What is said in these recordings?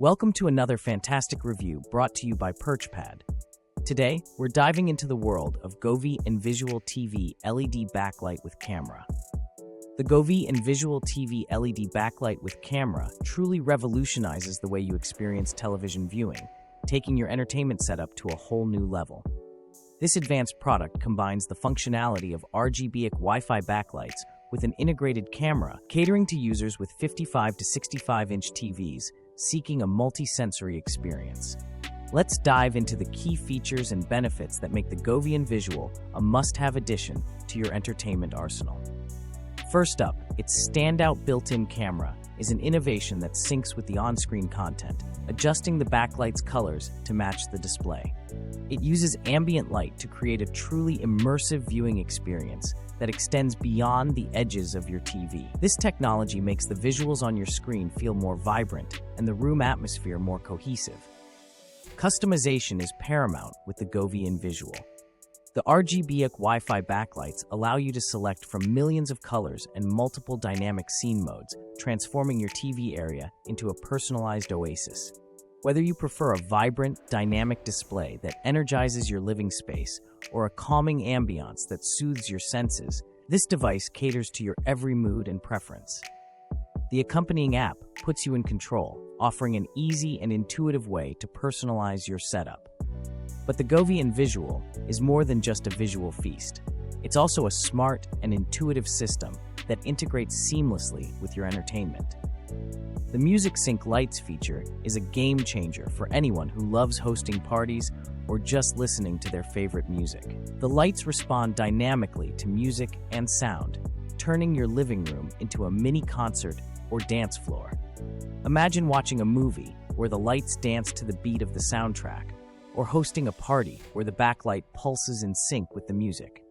Welcome to another fantastic review brought to you by PerchPad. Today, we're diving into the world of Govee Envisual TV LED backlight with camera. The Govee Envisual TV LED backlight with camera truly revolutionizes the way you experience television viewing, taking your entertainment setup to a whole new level. This advanced product combines the functionality of RGBIC Wi-Fi backlights with an integrated camera, catering to users with 55 to 65-inch TVs seeking a multi-sensory experience. Let's dive into the key features and benefits that make the Govee Envisual a must-have addition to your entertainment arsenal. First up, its standout built-in camera is an innovation that syncs with the on-screen content, adjusting the backlight's colors to match the display. It uses ambient light to create a truly immersive viewing experience that extends beyond the edges of your TV. This technology makes the visuals on your screen feel more vibrant and the room atmosphere more cohesive. Customization is paramount with the Govee Envisual. The RGBIC Wi-Fi backlights allow you to select from millions of colors and multiple dynamic scene modes, transforming your TV area into a personalized oasis. Whether you prefer a vibrant, dynamic display that energizes your living space or a calming ambiance that soothes your senses, this device caters to your every mood and preference. The accompanying app puts you in control, offering an easy and intuitive way to personalize your setup. But the Govee Envisual is more than just a visual feast. It's also a smart and intuitive system that integrates seamlessly with your entertainment. The Music Sync Lights feature is a game changer for anyone who loves hosting parties or just listening to their favorite music. The lights respond dynamically to music and sound, turning your living room into a mini concert or dance floor. Imagine watching a movie where the lights dance to the beat of the soundtrack, or hosting a party where the backlight pulses in sync with the music.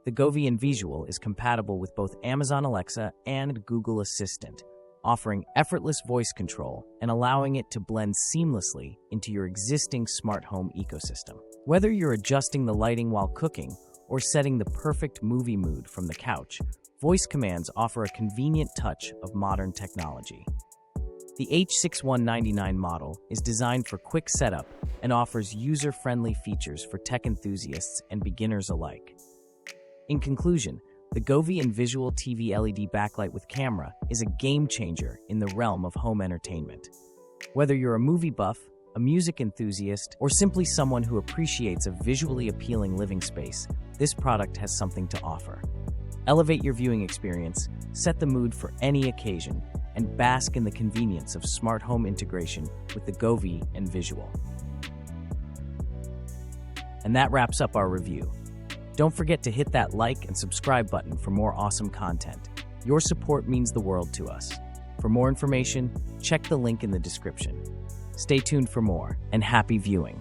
The Govee Envisual is compatible with both Amazon Alexa and Google Assistant, offering effortless voice control and allowing it to blend seamlessly into your existing smart home ecosystem. Whether you're adjusting the lighting while cooking or setting the perfect movie mood from the couch, voice commands offer a convenient touch of modern technology. The H6199 model is designed for quick setup and offers user-friendly features for tech enthusiasts and beginners alike. In conclusion, the Govee Envisual TV LED backlight with camera is a game-changer in the realm of home entertainment. Whether you're a movie buff, a music enthusiast, or simply someone who appreciates a visually appealing living space, this product has something to offer. Elevate your viewing experience, set the mood for any occasion, and bask in the convenience of smart home integration with the Govee Envisual. And that wraps up our review. Don't forget to hit that like and subscribe button for more awesome content. Your support means the world to us. For more information, check the link in the description. Stay tuned for more, and happy viewing.